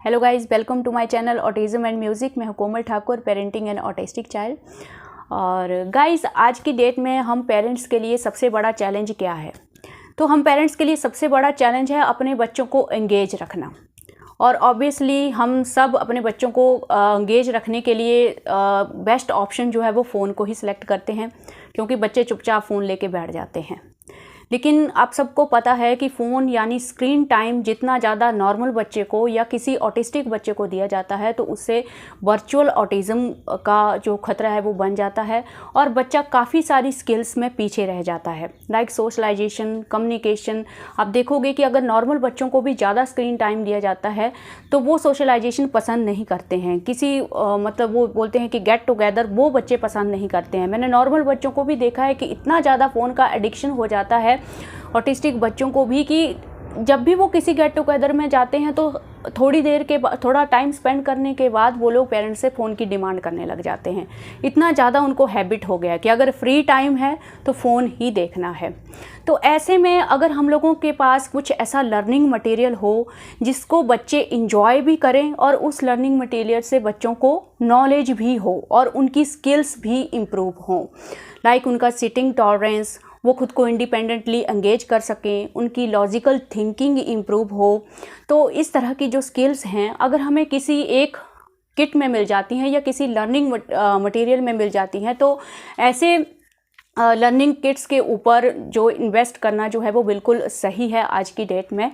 Hello guys, welcome to my channel autism and music. मैं हूं Komal Thakur, parenting and autistic child. और guys, आज की डेट में हम पेरेंट्स के लिए सबसे बड़ा चैलेंज क्या है? तो हम पेरेंट्स के लिए सबसे बड़ा चैलेंज है अपने बच्चों को एंगेज रखना। और ऑब्वियसली हम सब अपने बच्चों को एंगेज रखने के लिए बेस्ट ऑप्शन जो है वो फ़ोन को ही सिलेक्ट करते हैं, क्योंकि बच्चे चुपचाप फ़ोन लेके बैठ जाते हैं। लेकिन आप सबको पता है कि फ़ोन यानी स्क्रीन टाइम जितना ज़्यादा नॉर्मल बच्चे को या किसी ऑटिस्टिक बच्चे को दिया जाता है, तो उससे वर्चुअल ऑटिज़म का जो खतरा है वो बन जाता है और बच्चा काफ़ी सारी स्किल्स में पीछे रह जाता है, लाइक सोशलाइजेशन, कम्युनिकेशन। आप देखोगे कि अगर नॉर्मल बच्चों को भी ज़्यादा स्क्रीन टाइम दिया जाता है तो वो सोशलाइजेशन पसंद नहीं करते हैं। मतलब वो बोलते हैं कि गेट टुगेदर, वो बच्चे पसंद नहीं करते हैं। मैंने नॉर्मल बच्चों को भी देखा है कि इतना ज़्यादा फ़ोन का एडिक्शन हो जाता है ऑटिस्टिक बच्चों को भी, कि जब भी वो किसी गेट टुगेदर में जाते हैं तो थोड़ा टाइम स्पेंड करने के बाद वो लोग पेरेंट्स से फ़ोन की डिमांड करने लग जाते हैं। इतना ज़्यादा उनको हैबिट हो गया कि अगर फ्री टाइम है तो फ़ोन ही देखना है। तो ऐसे में अगर हम लोगों के पास कुछ ऐसा लर्निंग मटेरियल हो जिसको बच्चे इंजॉय भी करें और उस लर्निंग मटेरियल से बच्चों को नॉलेज भी हो और उनकी स्किल्स भी इम्प्रूव हों, लाइक उनका सिटिंग टॉलरेंस, वो खुद को इंडिपेंडेंटली एंगेज कर सकें, उनकी लॉजिकल थिंकिंग इम्प्रूव हो। तो इस तरह की जो स्किल्स हैं अगर हमें किसी एक किट में मिल जाती हैं या किसी लर्निंग मटेरियल में मिल जाती हैं, तो ऐसे लर्निंग किट्स के ऊपर जो इन्वेस्ट करना जो है वो बिल्कुल सही है आज की डेट में।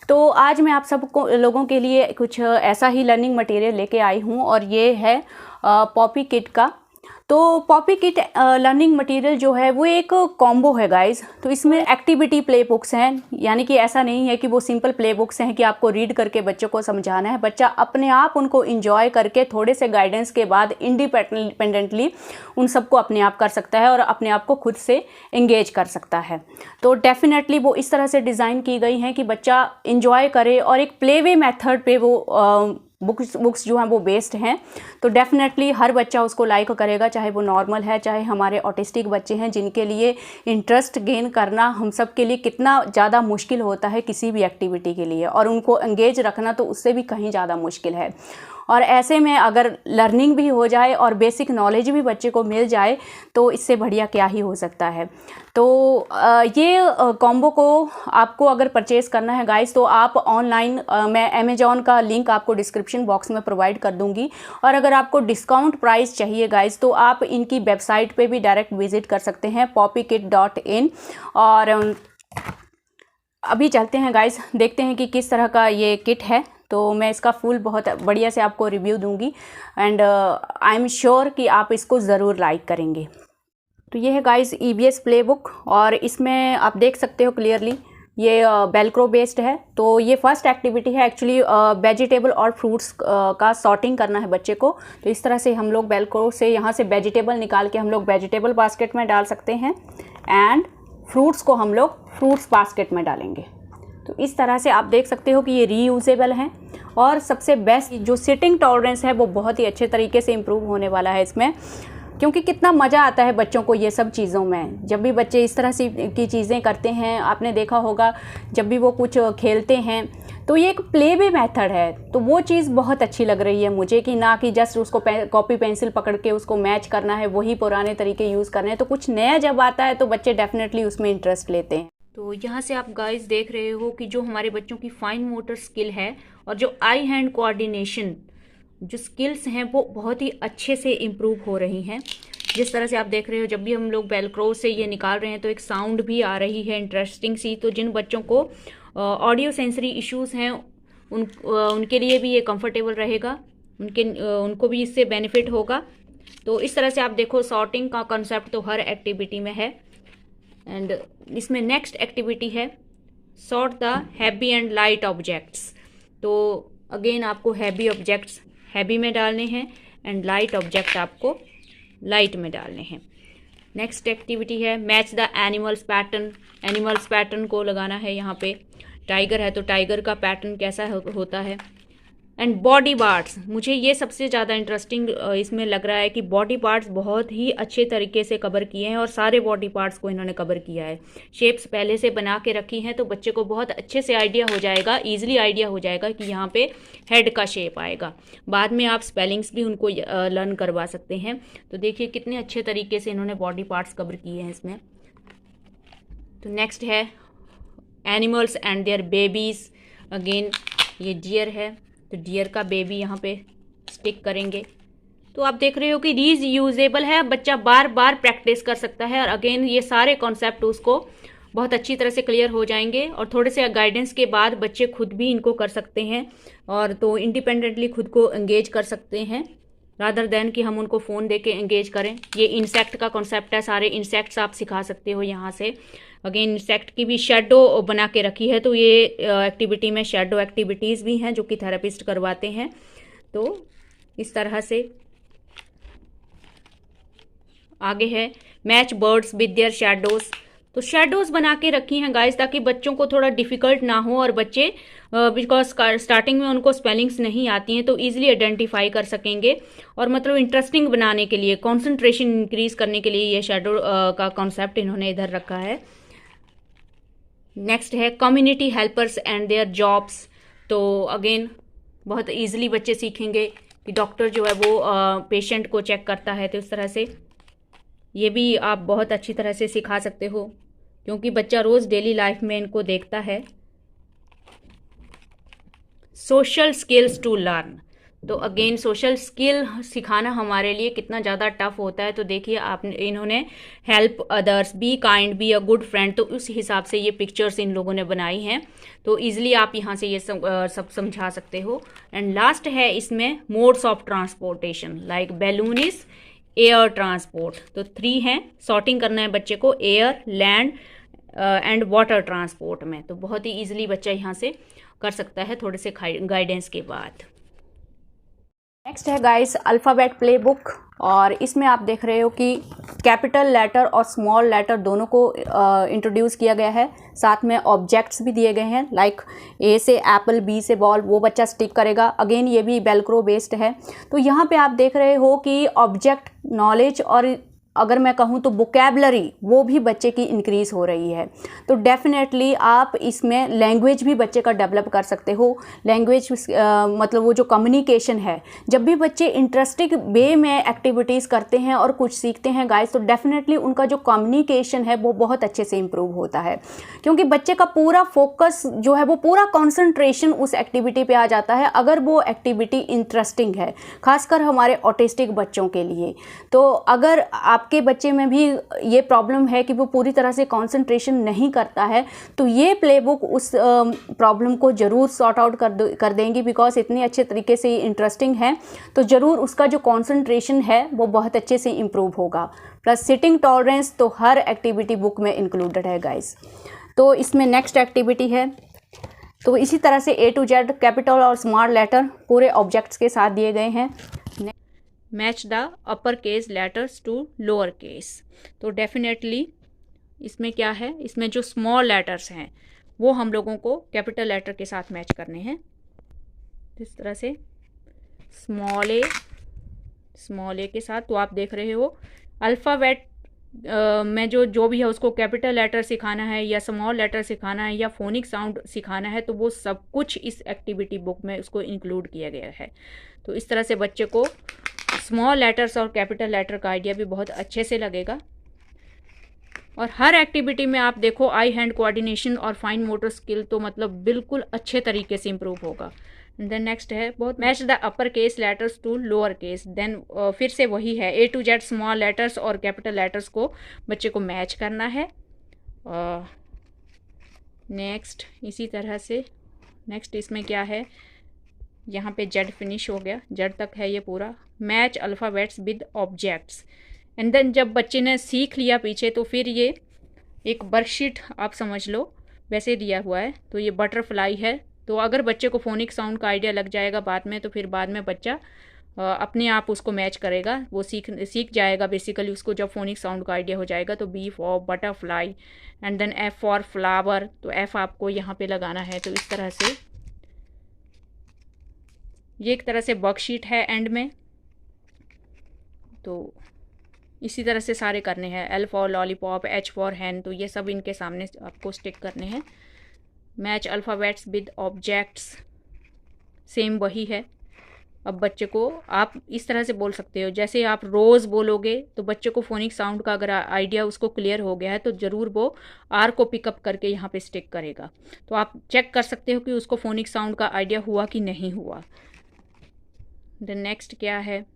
तो आज मैं आप सबको लोगों के लिए कुछ ऐसा ही लर्निंग मटेरियल लेके आई हूँ और ये है पॉपी किट का। तो पॉपी किट लर्निंग मटेरियल जो है वो एक कॉम्बो है गाइस। तो इसमें एक्टिविटी प्ले बुक्स हैं, यानी कि ऐसा नहीं है कि वो सिंपल प्ले बुक्स हैं कि आपको रीड करके बच्चों को समझाना है। बच्चा अपने आप उनको इंजॉय करके थोड़े से गाइडेंस के बाद इंडिपेंडेंटली उन सबको अपने आप कर सकता है और अपने आप को खुद से एंगेज कर सकता है। तो डेफिनेटली वो इस तरह से डिज़ाइन की गई हैं कि बच्चा इंजॉय करे और एक प्ले वे मेथड पे वो बुक्स जो हैं वो बेस्ड हैं। तो डेफिनेटली हर बच्चा उसको लाइक करेगा, चाहे वो नॉर्मल है चाहे हमारे ऑटिस्टिक बच्चे हैं, जिनके लिए इंटरेस्ट गेन करना हम सब के लिए कितना ज़्यादा मुश्किल होता है किसी भी एक्टिविटी के लिए, और उनको एंगेज रखना तो उससे भी कहीं ज़्यादा मुश्किल है। और ऐसे में अगर लर्निंग भी हो जाए और बेसिक नॉलेज भी बच्चे को मिल जाए तो इससे बढ़िया क्या ही हो सकता है। तो ये कॉम्बो को आपको अगर परचेज़ करना है गाइस, तो आप ऑनलाइन मैं अमेज़ॉन का लिंक आपको डिस्क्रिप्शन बॉक्स में प्रोवाइड कर दूंगी। और अगर आपको डिस्काउंट प्राइस चाहिए गाइस, तो आप इनकी वेबसाइट पे भी डायरेक्ट विजिट कर सकते हैं, poppykit.in। और अभी चलते हैं गाइस, देखते हैं कि किस तरह का ये किट है। तो मैं इसका फुल बहुत बढ़िया से आपको रिव्यू दूंगी एंड आई एम श्योर कि आप इसको ज़रूर लाइक करेंगे। तो ये है गाइस EBS प्ले बुक, और इसमें आप देख सकते हो क्लियरली ये वेलक्रो बेस्ड है। तो ये फर्स्ट एक्टिविटी है एक्चुअली, वेजिटेबल और फ्रूट्स का सॉर्टिंग करना है बच्चे को। तो इस तरह से हम लोग वेलक्रो से यहाँ से वेजिटेबल निकाल के हम लोग वेजिटेबल बास्केट में डाल सकते हैं एंड फ्रूट्स को हम लोग फ्रूट्स बास्केट में डालेंगे। तो इस तरह से आप देख सकते हो कि ये रीयूजेबल हैं। और सबसे बेस्ट जो सिटिंग टॉलरेंस है वो बहुत ही अच्छे तरीके से इम्प्रूव होने वाला है इसमें, क्योंकि कितना मज़ा आता है बच्चों को ये सब चीज़ों में। जब भी बच्चे इस तरह से की चीज़ें करते हैं, आपने देखा होगा जब भी वो कुछ खेलते हैं, तो ये एक प्ले वे मेथड है। तो वो चीज़ बहुत अच्छी लग रही है मुझे, कि ना कि जस्ट उसको कॉपी पेंसिल पकड़ के उसको मैच करना है, वही पुराने तरीके यूज़ करने हैं। तो कुछ नया जब आता है तो बच्चे डेफिनेटली उसमें इंटरेस्ट लेते हैं। तो यहाँ से आप गाइस देख रहे हो कि जो हमारे बच्चों की फाइन मोटर स्किल है और जो आई हैंड कोऑर्डिनेशन जो स्किल्स हैं वो बहुत ही अच्छे से इम्प्रूव हो रही हैं। जिस तरह से आप देख रहे हो, जब भी हम लोग वेलक्रो से ये निकाल रहे हैं तो एक साउंड भी आ रही है इंटरेस्टिंग सी। तो जिन बच्चों को ऑडियो सेंसरी इश्यूज़ हैं उनके लिए भी ये कंफर्टेबल रहेगा, उनको भी इससे बेनिफिट होगा। तो इस तरह से आप देखो, सॉर्टिंग का कंसेप्ट तो हर एक्टिविटी में है। एंड इसमें नेक्स्ट एक्टिविटी है sort the heavy and light objects. तो अगेन आपको हैवी ऑब्जेक्ट्स हैवी में डालने हैं एंड लाइट ऑब्जेक्ट आपको लाइट में डालने हैं। नेक्स्ट एक्टिविटी है match the animals pattern. Animals pattern को लगाना है यहाँ पे। टाइगर है तो टाइगर का पैटर्न कैसा होता है। एंड बॉडी पार्ट्स, मुझे ये सबसे ज़्यादा इंटरेस्टिंग इसमें लग रहा है कि बॉडी पार्ट्स बहुत ही अच्छे तरीके से कवर किए हैं और सारे बॉडी पार्ट्स को इन्होंने कवर किया है। शेप्स पहले से बना के रखी हैं तो बच्चे को बहुत अच्छे से आइडिया हो जाएगा, ईजिली आइडिया हो जाएगा कि यहाँ पे हेड का शेप आएगा। बाद में आप स्पेलिंग्स भी उनको लर्न करवा सकते हैं। तो देखिए कितने अच्छे तरीके से इन्होंने बॉडी पार्ट्स कवर किए हैं इसमें। तो नेक्स्ट है animals and there babies. Again ये डियर है, तो डियर का बेबी यहाँ पे स्टिक करेंगे। तो आप देख रहे हो कि रीज यूजेबल है, बच्चा बार बार प्रैक्टिस कर सकता है और अगेन ये सारे कॉन्सेप्ट उसको बहुत अच्छी तरह से क्लियर हो जाएंगे और थोड़े से गाइडेंस के बाद बच्चे खुद भी इनको कर सकते हैं और तो इंडिपेंडेंटली खुद को एंगेज कर सकते हैं रादर देन कि हम उनको फ़ोन दे के एंगेज करें। ये इंसेक्ट का कॉन्सेप्ट है, सारे इंसेक्ट्स आप सिखा सकते हो यहाँ से। अगेन इंसेक्ट की भी शेडो बना के रखी है, तो ये एक्टिविटी में शेडो एक्टिविटीज़ भी हैं जो कि थेरेपिस्ट करवाते हैं। तो इस तरह से आगे है match birds with their shadows. तो शेडोज़ बना के रखी हैं गाइस ताकि बच्चों को थोड़ा डिफ़िकल्ट ना हो और बच्चे बिकॉज स्टार्टिंग में उनको स्पेलिंग्स नहीं आती हैं तो ईजिली आइडेंटिफाई कर सकेंगे और मतलब इंटरेस्टिंग बनाने के लिए, कॉन्सेंट्रेशन इंक्रीज करने के लिए ये शेडो का कॉन्सेप्ट इन्होंने इधर रखा है। नेक्स्ट है community helpers and their jobs. तो अगेन बहुत ईजिली बच्चे सीखेंगे कि डॉक्टर जो है वो पेशेंट को चेक करता है, तो इस तरह से ये भी आप बहुत अच्छी तरह से सिखा सकते हो क्योंकि बच्चा रोज़ डेली लाइफ में इनको देखता है। Social skills to learn. तो अगेन सोशल स्किल सिखाना हमारे लिए कितना ज़्यादा टफ होता है। तो देखिए आप इन्होंने help others, be kind, be a good friend, तो उस हिसाब से ये पिक्चर्स इन लोगों ने बनाई हैं। तो ईजिली आप यहाँ से ये सब समझा सकते हो। एंड लास्ट है इसमें modes of transportation like balloon is air transport. तो 3 हैं, सॉर्टिंग करना है बच्चे को air, land and water transport में। तो बहुत ही ईजिली बच्चा यहाँ से कर सकता है थोड़े से गाइडेंस के बाद। नेक्स्ट है गाइस अल्फ़ाबेट प्ले बुक और इसमें आप देख रहे हो कि कैपिटल लेटर और स्मॉल लेटर दोनों को इंट्रोड्यूस किया गया है। साथ में ऑब्जेक्ट्स भी दिए गए हैं लाइक ए से एप्पल, बी से बॉल, वो बच्चा स्टिक करेगा। अगेन ये भी वेलक्रो बेस्ड है। तो यहाँ पे आप देख रहे हो कि ऑब्जेक्ट नॉलेज और अगर मैं कहूँ तो वोकैबलरी वो भी बच्चे की इंक्रीज़ हो रही है। तो डेफिनेटली आप इसमें लैंग्वेज भी बच्चे का डेवलप कर सकते हो। लैंग्वेज मतलब वो जो कम्युनिकेशन है, जब भी बच्चे इंटरेस्टिंग वे में एक्टिविटीज़ करते हैं और कुछ सीखते हैं गाइस, तो डेफिनेटली उनका जो कम्युनिकेशन है वो बहुत अच्छे से इम्प्रूव होता है क्योंकि बच्चे का पूरा फोकस जो है वो पूरा कॉन्सेंट्रेशन उस एक्टिविटी पे आ जाता है अगर वो एक्टिविटी इंटरेस्टिंग है, खासकर हमारे ऑटिस्टिक बच्चों के लिए। तो अगर आपके बच्चे में भी ये प्रॉब्लम है कि वो पूरी तरह से कंसंट्रेशन नहीं करता है, तो ये प्लेबुक उस प्रॉब्लम को ज़रूर सॉर्ट आउट कर देंगी बिकॉज इतनी अच्छे तरीके से ये इंटरेस्टिंग है। तो ज़रूर उसका जो कंसंट्रेशन है वो बहुत अच्छे से इम्प्रूव होगा। प्लस सिटिंग टॉलरेंस तो हर एक्टिविटी बुक में इंक्लूडेड है गाइस। तो इसमें नेक्स्ट एक्टिविटी है, तो इसी तरह से A to Z कैपिटल और स्मॉल लेटर पूरे ऑब्जेक्ट्स के साथ दिए गए हैं। Match the upper case letters to lower case. तो डेफिनेटली इसमें क्या है, इसमें जो स्मॉल लेटर्स हैं वो हम लोगों को कैपिटल लेटर के साथ मैच करने हैं। इस तरह से स्मॉल ए के साथ। तो आप देख रहे हो अल्फ़ाबेट में जो भी है उसको कैपिटल लेटर सिखाना है या स्मॉल लेटर सिखाना है या फोनिक साउंड सिखाना है, तो वो सब कुछ इस एक्टिविटी बुक में उसको इंक्लूड किया गया है। तो इस तरह से बच्चे को स्मॉल लेटर्स और कैपिटल लेटर का आइडिया भी बहुत अच्छे से लगेगा। और हर एक्टिविटी में आप देखो आई हैंड कोऑर्डिनेशन और फाइन मोटर स्किल तो मतलब बिल्कुल अच्छे तरीके से इम्प्रूव होगा। देन नेक्स्ट है बहुत match the upper case letters to lower case. Then फिर से वही है A to Z small letters और कैपिटल लेटर्स को बच्चे को मैच करना है। नेक्स्ट इसी तरह से नेक्स्ट इसमें क्या है, यहाँ पे Z फिनिश हो गया, Z तक है ये पूरा। Match alphabets with objects. And then जब बच्चे ने सीख लिया पीछे, तो फिर ये एक वर्कशीट आप समझ लो वैसे दिया हुआ है। तो ये बटरफ्लाई है। तो अगर बच्चे को फोनिक साउंड का आइडिया लग जाएगा बाद में, तो फिर बाद में बच्चा अपने आप उसको मैच करेगा, वो सीख जाएगा बेसिकली उसको। जब फोनिक साउंड का आइडिया हो जाएगा तो B for butterfly and then F for flower. तो F आपको यहाँ पे लगाना है। तो इस तरह से ये एक तरह से वर्कशीट है एंड में। तो इसी तरह से सारे करने हैं। L for lollipop, H for hen, तो ये सब इनके सामने आपको स्टिक करने हैं। Match alphabets with objects, same वही है। अब बच्चे को आप इस तरह से बोल सकते हो, जैसे आप रोज़ बोलोगे तो बच्चे को फोनिक साउंड का अगर आइडिया उसको क्लियर हो गया है तो ज़रूर वो आर को पिकअप करके यहाँ पे स्टिक करेगा। तो आप चेक कर सकते हो कि उसको फोनिक साउंड का आइडिया हुआ कि नहीं हुआ। द नेक्स्ट क्या है,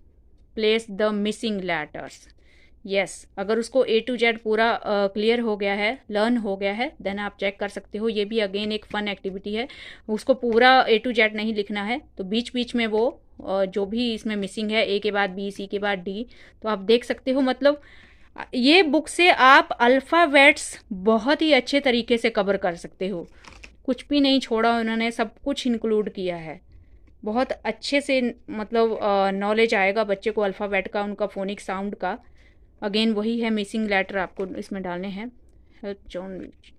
place the missing letters. Yes, अगर उसको A to Z पूरा क्लियर हो गया है, लर्न हो गया है, देन आप चेक कर सकते हो। ये भी अगेन एक फ़न एक्टिविटी है। उसको पूरा A to Z नहीं लिखना है, तो बीच बीच में वो जो भी इसमें मिसिंग है, A के बाद B, C के बाद D, तो आप देख सकते हो। मतलब ये बुक से आप अल्फ़ाबेट्स बहुत ही अच्छे तरीके से कवर कर सकते हो। कुछ भी नहीं छोड़ा उन्होंने, सब कुछ इंक्लूड किया है। बहुत अच्छे से मतलब नॉलेज आएगा बच्चे को अल्फ़ाबेट का, उनका फोनिक साउंड का। अगेन वही है, मिसिंग लेटर आपको इसमें डालने हैं। Help John reach,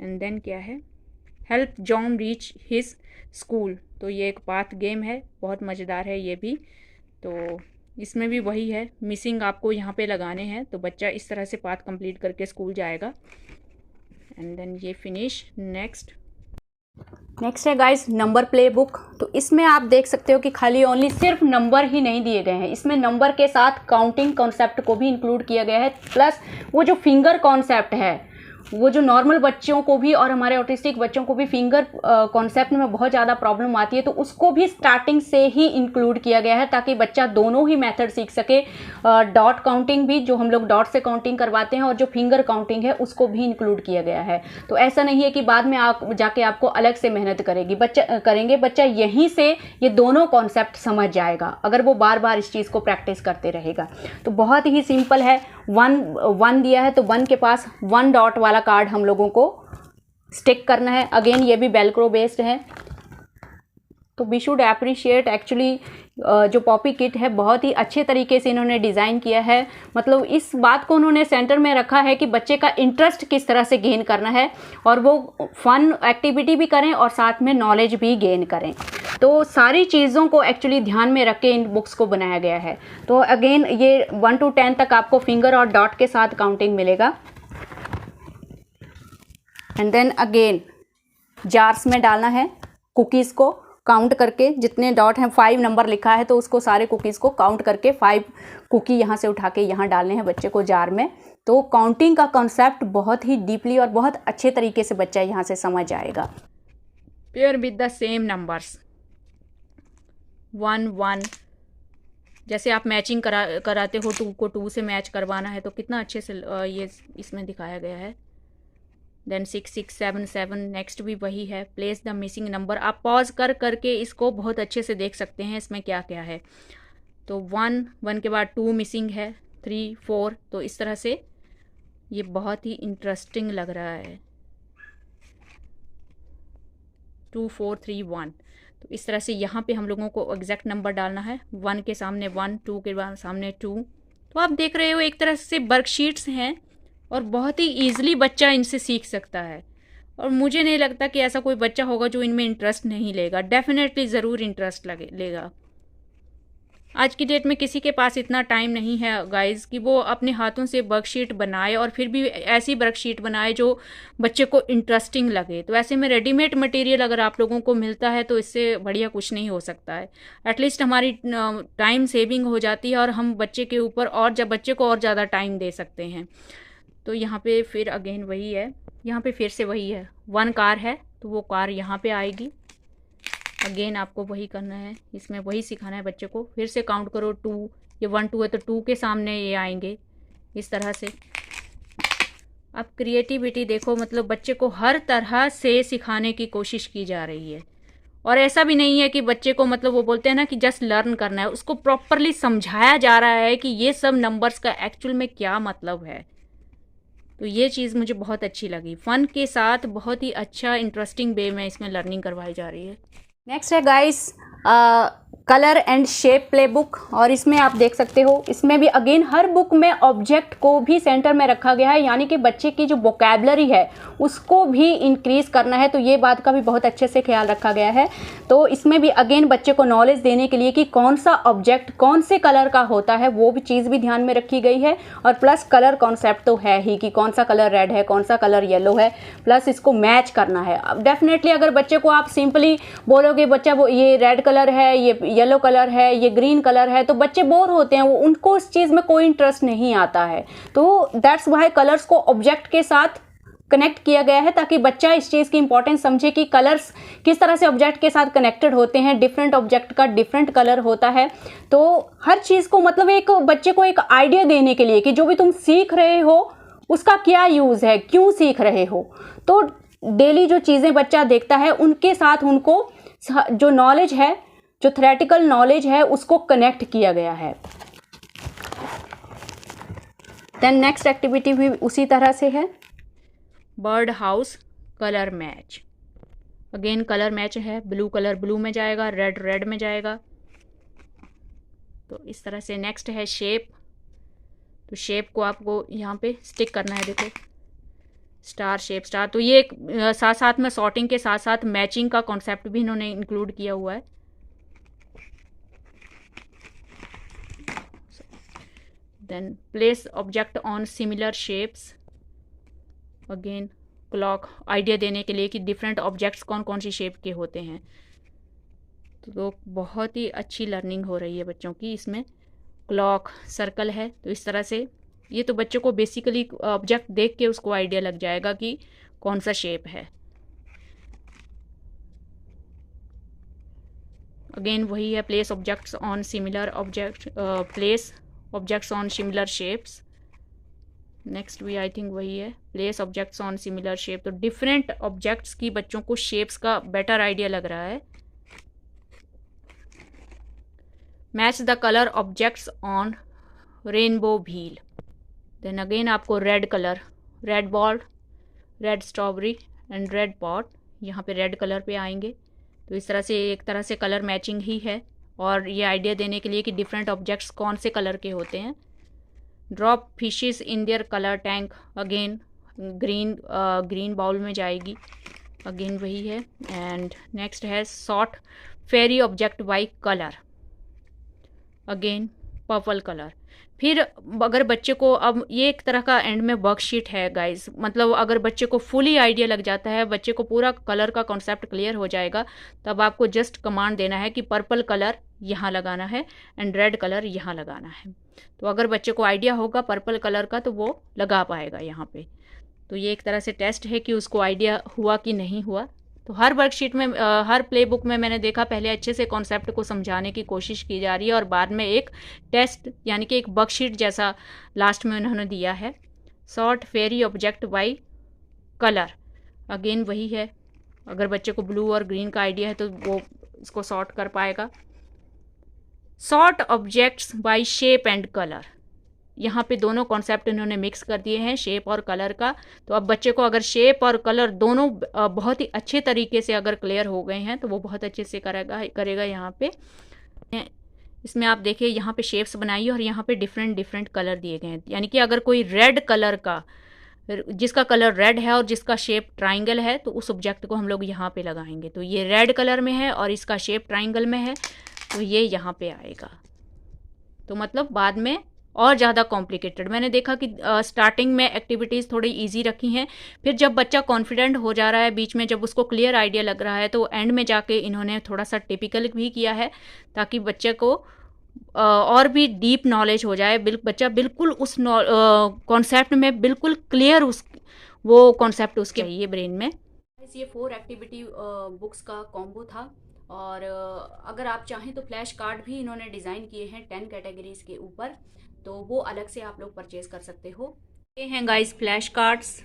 and then क्या है, help John reach his school. तो ये एक पाथ गेम है, बहुत मज़ेदार है ये भी। तो इसमें भी वही है, मिसिंग आपको यहाँ पे लगाने हैं, तो बच्चा इस तरह से पाथ कंप्लीट करके स्कूल जाएगा। एंड देन ये फिनिश। नेक्स्ट है गाइस नंबर प्ले बुक। तो इसमें आप देख सकते हो कि खाली ओनली सिर्फ नंबर ही नहीं दिए गए हैं, इसमें नंबर के साथ काउंटिंग कॉन्सेप्ट को भी इंक्लूड किया गया है। प्लस वो जो फिंगर कॉन्सेप्ट है, वो जो नॉर्मल बच्चों को भी और हमारे ऑटिस्टिक बच्चों को भी फिंगर कॉन्सेप्ट में बहुत ज़्यादा प्रॉब्लम आती है, तो उसको भी स्टार्टिंग से ही इंक्लूड किया गया है ताकि बच्चा दोनों ही मेथड सीख सके। डॉट काउंटिंग भी, जो हम लोग डॉट से काउंटिंग करवाते हैं, और जो फिंगर काउंटिंग है उसको भी इंक्लूड किया गया है। तो ऐसा नहीं है कि बाद में आप जाके आपको अलग से मेहनत बच्चा यहीं से ये दोनों कॉन्सेप्ट समझ जाएगा अगर वो बार बार इस चीज़ को प्रैक्टिस करते रहेगा। तो बहुत ही सिंपल है। वन दिया है तो वन के पास 1 डॉट वाला कार्ड हम लोगों को स्टिक करना है। अगेन ये भी वेलक्रो बेस्ड है। तो वी शुड अप्रिशिएट एक्चुअली जो पॉपी किट है, बहुत ही अच्छे तरीके से इन्होंने डिज़ाइन किया है। मतलब इस बात को उन्होंने सेंटर में रखा है कि बच्चे का इंटरेस्ट किस तरह से गेन करना है और वो फन एक्टिविटी भी करें और साथ में नॉलेज भी गेन करें। तो सारी चीज़ों को एक्चुअली ध्यान में रख के इन बुक्स को बनाया गया है। तो अगेन ये 1 to 10 तक आपको फिंगर और डॉट के साथ काउंटिंग मिलेगा। एंड देन अगेन जार्स में डालना है कुकीज़ को काउंट करके, जितने डॉट हैं 5 नंबर लिखा है तो उसको सारे कुकीज़ को काउंट करके 5 कुकी यहाँ से उठा के यहाँ डालने हैं बच्चे को जार में। तो काउंटिंग का कॉन्सेप्ट बहुत ही डीपली और बहुत अच्छे तरीके से बच्चा यहाँ से समझ आएगा। Pair with the same numbers 1 1, जैसे आप मैचिंग कराते हो 2 को 2 से मैच करवाना है तो कितना अच्छे से ये इसमें दिखाया गया है। देन 6 6 7 7, नेक्स्ट भी वही है। प्लेस द मिसिंग नंबर, आप पॉज करके इसको बहुत अच्छे से देख सकते हैं इसमें क्या क्या है। तो 1 के बाद 2 मिसिंग है, 3 4, तो इस तरह से ये बहुत ही इंटरेस्टिंग लग रहा है। 2 4 3 1, तो इस तरह से यहाँ पे हम लोगों को एग्जैक्ट नंबर डालना है। 1 के सामने 1, 2 के बाद सामने 2। तो आप देख रहे हो एक तरह से वर्कशीट्स हैं और बहुत ही ईजिली बच्चा इनसे सीख सकता है। और मुझे नहीं लगता कि ऐसा कोई बच्चा होगा जो इनमें इंटरेस्ट नहीं लेगा। डेफिनेटली ज़रूर इंटरेस्ट लेगा। आज की डेट में किसी के पास इतना टाइम नहीं है गाइस कि वो अपने हाथों से वर्कशीट बनाए और फिर भी ऐसी वर्कशीट बनाए जो बच्चे को इंटरेस्टिंग लगे। तो ऐसे में रेडीमेड मटेरियल अगर आप लोगों को मिलता है तो इससे बढ़िया कुछ नहीं हो सकता है। एटलीस्ट हमारी टाइम सेविंग हो जाती है और हम बच्चे के ऊपर और जब बच्चे को और ज़्यादा टाइम दे सकते हैं। तो यहाँ पे फिर अगेन वही है, यहाँ पे फिर से वही है। 1 कार है तो वो कार यहाँ पे आएगी। अगेन आपको वही करना है, इसमें वही सिखाना है बच्चे को। फिर से काउंट करो 2, ये 1 2 है तो 2 के सामने ये आएंगे इस तरह से। अब क्रिएटिविटी देखो, मतलब बच्चे को हर तरह से सिखाने की कोशिश की जा रही है। और ऐसा भी नहीं है कि बच्चे को मतलब वो बोलते हैं ना कि जस्ट लर्न करना है, उसको प्रॉपरली समझाया जा रहा है कि ये सब नंबर्स का एक्चुअल में क्या मतलब है। तो ये चीज़ मुझे बहुत अच्छी लगी। फ़न के साथ बहुत ही अच्छा इंटरेस्टिंग वे में इसमें लर्निंग करवाई जा रही है। नेक्स्ट है guys colour and shape play book, और इसमें आप देख सकते हो इसमें भी अगेन हर बुक में ऑब्जेक्ट को भी सेंटर में रखा गया है, यानी कि बच्चे की जो वोकैबुलरी है उसको भी इंक्रीज करना है, तो ये बात का भी बहुत अच्छे से ख्याल रखा गया है। तो इसमें भी अगेन बच्चे को नॉलेज देने के लिए कि कौन सा ऑब्जेक्ट कौन से कलर का होता है वो भी चीज़ भी ध्यान में रखी गई है, और प्लस कलर कॉन्सेप्ट तो है ही कि कौन सा कलर रेड है, कौन सा कलर येलो है, प्लस इसको मैच करना है। अब डेफिनेटली अगर बच्चे को आप सिंपली बोलोगे बच्चा वो ये रेड कलर है, ये येलो कलर है, ये ग्रीन कलर है, तो बच्चे बोर होते हैं, वो उनको इस चीज़ में कोई इंटरेस्ट नहीं आता है। तो दैट्स वाई कलर्स को ऑब्जेक्ट के साथ कनेक्ट किया गया है, ताकि बच्चा इस चीज़ की इंपॉर्टेंस समझे कि कलर्स किस तरह से ऑब्जेक्ट के साथ कनेक्टेड होते हैं, डिफरेंट ऑब्जेक्ट का डिफरेंट कलर होता है। तो हर चीज़ को मतलब एक बच्चे को एक आइडिया देने के लिए कि जो भी तुम सीख रहे हो उसका क्या यूज़ है, क्यों सीख रहे हो। तो डेली जो चीज़ें बच्चा देखता है उनके साथ उनको जो नॉलेज है, जो थ्योरेटिकल नॉलेज है, उसको कनेक्ट किया गया है। देन नेक्स्ट एक्टिविटी भी उसी तरह से है, bird house colour match. Again colour match है, ब्लू कलर ब्लू में जाएगा, रेड रेड में जाएगा। तो इस तरह से नेक्स्ट है शेप। तो शेप को आपको यहाँ पे स्टिक करना है, देखो स्टार शेप स्टार। तो ये एक साथ साथ में सॉर्टिंग के साथ साथ मैचिंग का कॉन्सेप्ट भी इन्होंने इंक्लूड किया हुआ है। Then place object on similar shapes. Again clock idea देने के लिए कि डिफरेंट ऑब्जेक्ट्स कौन कौन सी शेप के होते हैं। तो बहुत ही अच्छी लर्निंग हो रही है बच्चों की इसमें। क्लॉक सर्कल है, तो इस तरह से ये तो बच्चों को बेसिकली ऑब्जेक्ट देख के उसको आइडिया लग जाएगा कि कौन सा शेप है। अगेन वही है, place objects on similar object, place objects on similar shapes. Next भी आई थिंक वही है, place objects on similar shape. तो डिफरेंट ऑब्जेक्ट्स की बच्चों को शेप्स का बेटर आइडिया लग रहा है। Match the colour objects on rainbow wheel. Then again आपको red colour, red ball, red strawberry and red pot, यहाँ पे रेड कलर पे आएंगे। तो इस तरह से एक तरह से कलर मैचिंग ही है, और ये आइडिया देने के लिए कि डिफरेंट ऑब्जेक्ट्स कौन से कलर के होते हैं। Drop fishes in their colour tank. Again green bowl में जाएगी, अगेन वही है। एंड नेक्स्ट है sort fairy object by colour. Again purple colour. फिर अगर बच्चे को, अब ये एक तरह का एंड में वर्कशीट है गाइस, मतलब अगर बच्चे को फुली आइडिया लग जाता है, बच्चे को पूरा कलर का कॉन्सेप्ट क्लियर हो जाएगा, तब आपको जस्ट कमांड देना है कि पर्पल कलर यहाँ लगाना है एंड रेड कलर यहाँ लगाना है। तो अगर बच्चे को आइडिया होगा पर्पल कलर का तो वो लगा पाएगा यहाँ पे। तो ये एक तरह से टेस्ट है कि उसको आइडिया हुआ कि नहीं हुआ। तो हर वर्कशीट में, हर प्ले बुक में मैंने देखा पहले अच्छे से कॉन्सेप्ट को समझाने की कोशिश की जा रही है, और बाद में एक टेस्ट यानी कि एक वर्कशीट जैसा लास्ट में उन्होंने दिया है। Sort fairy object by colour. Again वही है, अगर बच्चे को ब्लू और ग्रीन का आइडिया है तो वो इसको सॉर्ट कर पाएगा। Sort objects by shape and colour. यहाँ पे दोनों कॉन्सेप्ट इन्होंने मिक्स कर दिए हैं, शेप और कलर का। तो अब बच्चे को अगर शेप और कलर दोनों बहुत ही अच्छे तरीके से अगर क्लियर हो गए हैं तो वो बहुत अच्छे से करेगा यहाँ पे। इसमें आप देखिए यहाँ पे शेप्स बनाइए और यहाँ पे डिफरेंट कलर दिए गए हैं, यानी कि अगर कोई रेड कलर का, जिसका कलर रेड है और जिसका शेप ट्राइंगल है, तो उस ऑब्जेक्ट को हम लोग यहाँ पे लगाएंगे। तो ये रेड कलर में है और इसका शेप ट्राइंगल में है, तो ये यहाँ पे आएगा। तो मतलब बाद में और ज़्यादा कॉम्प्लिकेटेड मैंने देखा कि स्टार्टिंग में एक्टिविटीज़ थोड़ी इजी रखी हैं, फिर जब बच्चा कॉन्फिडेंट हो जा रहा है, बीच में जब उसको क्लियर आइडिया लग रहा है, तो एंड में जाके इन्होंने थोड़ा सा टिपिकल भी किया है, ताकि बच्चे को और भी डीप नॉलेज हो जाए। बच्चा बिल्कुल उस कॉन्सेप्ट में बिल्कुल क्लियर वो कॉन्सेप्ट उसके ये ब्रेन में। ये 4 एक्टिविटी बुक्स का कॉम्बो था, और अगर आप चाहें तो फ्लैश कार्ड भी इन्होंने डिज़ाइन किए हैं 10 कैटेगरीज के ऊपर, तो वो अलग से आप लोग परचेज कर सकते हो। ये हैं गाइस फ्लैश कार्ड्स,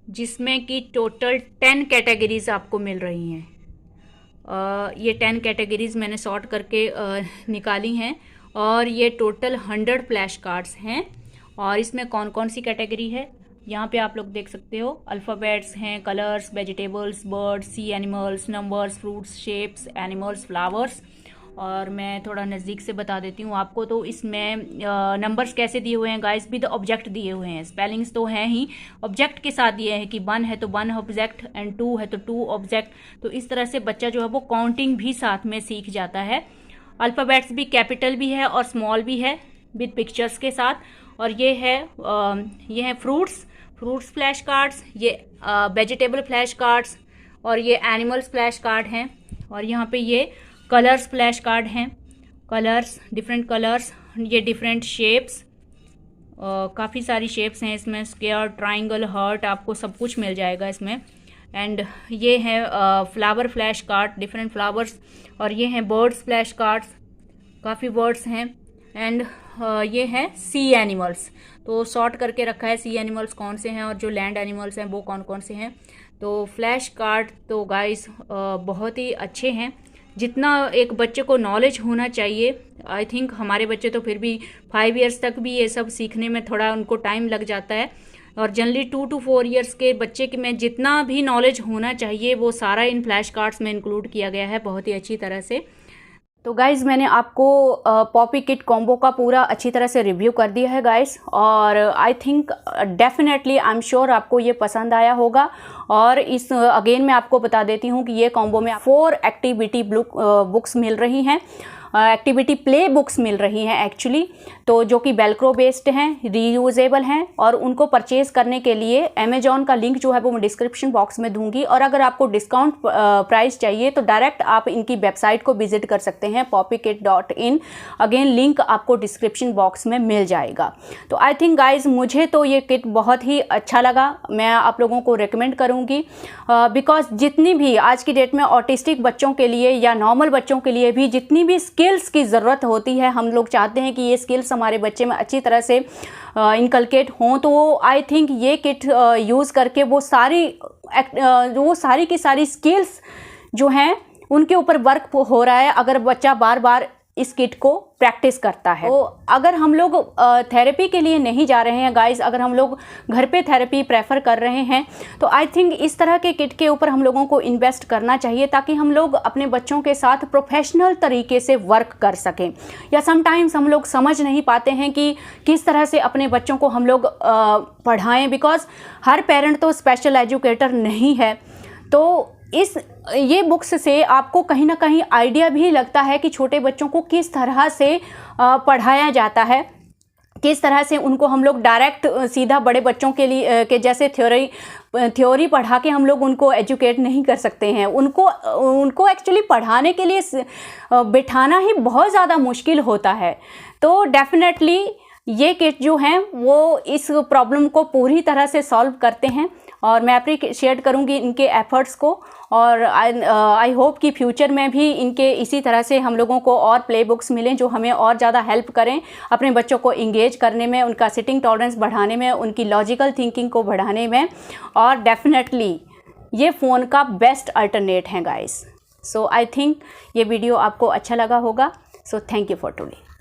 जिसमें कि टोटल 10 कैटेगरीज आपको मिल रही हैं। ये 10 कैटेगरीज मैंने सॉर्ट करके निकाली हैं, और ये टोटल 100 फ्लैश कार्ड्स हैं। और इसमें कौन कौन सी कैटेगरी है यहाँ पे आप लोग देख सकते हो। अल्फ़ाबेट्स हैं, colours, vegetables, birds, sea animals, numbers, fruits, shapes, animals, flowers, और मैं थोड़ा नज़दीक से बता देती हूँ आपको। तो इसमें नंबर्स कैसे दिए हुए हैं गाइस, विद ऑब्जेक्ट दिए हुए हैं। स्पेलिंग्स तो हैं ही, ऑब्जेक्ट के साथ दिए हैं कि 1 है तो 1 ऑब्जेक्ट एंड 2 है तो 2 ऑब्जेक्ट। तो इस तरह से बच्चा जो है वो काउंटिंग भी साथ में सीख जाता है। अल्फ़ाबेट्स भी कैपिटल भी है और स्मॉल भी है विद पिक्चर्स के साथ। और ये है फ्रूट्स फ्लैश कार्ड्स, ये वेजिटेबल फ्लैश कार्ड्स, और ये एनिमल्स फ्लैश कार्ड हैं। और यहाँ पे ये कलर्स फ्लैश कार्ड हैं, कलर्स, डिफरेंट कलर्स, ये डिफरेंट शेप्स, काफ़ी सारी शेप्स हैं इसमें, स्क्वायर, ट्रायंगल, हार्ट, आपको सब कुछ मिल जाएगा इसमें। एंड ये है flower flash card, different flowers. और ये हैं बर्ड्स फ्लैश कार्ड्स, काफ़ी बर्ड्स हैं। एंड ये है सी एनिमल्स, तो शॉर्ट करके रखा है सी एनिमल्स कौन से हैं, और जो लैंड एनिमल्स हैं वो कौन कौन से हैं। तो फ्लैश कार्ड तो गाइस बहुत ही अच्छे हैं। जितना एक बच्चे को नॉलेज होना चाहिए, आई थिंक हमारे बच्चे तो फिर भी 5 इयर्स तक भी ये सब सीखने में थोड़ा उनको टाइम लग जाता है, और जनरली 2 to 4 इयर्स के बच्चे के में जितना भी नॉलेज होना चाहिए वो सारा इन फ्लैश कार्ड्स में इंक्लूड किया गया है बहुत ही अच्छी तरह से। तो गाइज़ मैंने आपको पॉपी किट कॉम्बो का पूरा अच्छी तरह से रिव्यू कर दिया है गाइज़, और I think definitely I am sure आपको ये पसंद आया होगा। और इस अगेन मैं आपको बता देती हूँ कि ये कॉम्बो में 4 एक्टिविटी बुक्स मिल रही हैं, एक्टिविटी प्ले बुक्स मिल रही हैं एक्चुअली, तो जो कि वेलक्रो बेस्ड हैं, रीयूजेबल हैं। और उनको परचेज़ करने के लिए अमेजॉन का लिंक जो है वो मैं डिस्क्रिप्शन बॉक्स में दूंगी। और अगर आपको डिस्काउंट प्राइस चाहिए तो डायरेक्ट आप इनकी वेबसाइट को विजिट कर सकते हैं, poppykit.in। अगेन लिंक आपको डिस्क्रिप्शन बॉक्स में मिल जाएगा। तो आई थिंक गाइज मुझे तो ये किट बहुत ही अच्छा लगा, मैं आप लोगों को रिकमेंड करूँगी, बिकॉज जितनी भी आज की डेट में ऑटिस्टिक बच्चों के लिए या नॉर्मल बच्चों के लिए भी जितनी भी स्किल्स की ज़रूरत होती है, हम लोग चाहते हैं कि ये स्किल्स हमारे बच्चे में अच्छी तरह से इनकलकेट हों, तो आई थिंक ये किट यूज़ करके वो सारी की सारी स्किल्स जो हैं उनके ऊपर वर्क हो रहा है, अगर बच्चा बार बार इस किट को प्रैक्टिस करता है। तो अगर हम लोग थेरेपी के लिए नहीं जा रहे हैं गाइस, अगर हम लोग घर पे थेरेपी प्रेफर कर रहे हैं, तो आई थिंक इस तरह के किट के ऊपर हम लोगों को इन्वेस्ट करना चाहिए, ताकि हम लोग अपने बच्चों के साथ प्रोफेशनल तरीके से वर्क कर सकें। या समटाइम्स हम लोग समझ नहीं पाते हैं कि किस तरह से अपने बच्चों को हम लोग पढ़ाएं, बिकॉज हर पेरेंट तो स्पेशल एजुकेटर नहीं है। तो ये बुक्स से आपको कहीं ना कहीं आइडिया भी लगता है कि छोटे बच्चों को किस तरह से पढ़ाया जाता है, किस तरह से उनको हम लोग डायरेक्ट सीधा बड़े बच्चों के लिए के जैसे थ्योरी पढ़ा के हम लोग उनको एजुकेट नहीं कर सकते हैं। उनको एक्चुअली पढ़ाने के लिए बिठाना ही बहुत ज़्यादा मुश्किल होता है। तो डेफिनेटली ये किट जो हैं वो इस प्रॉब्लम को पूरी तरह से सॉल्व करते हैं, और मैं अप्रिशिएट करूंगी इनके एफर्ट्स को। और आई होप कि फ्यूचर में भी इनके इसी तरह से हम लोगों को और प्ले बुक्स मिलें जो हमें और ज़्यादा हेल्प करें अपने बच्चों को इंगेज करने में, उनका सिटिंग टॉलरेंस बढ़ाने में, उनकी लॉजिकल थिंकिंग को बढ़ाने में। और डेफिनेटली ये फ़ोन का बेस्ट अल्टरनेट है गाइस। सो आई थिंक ये वीडियो आपको अच्छा लगा होगा। So thank you for today.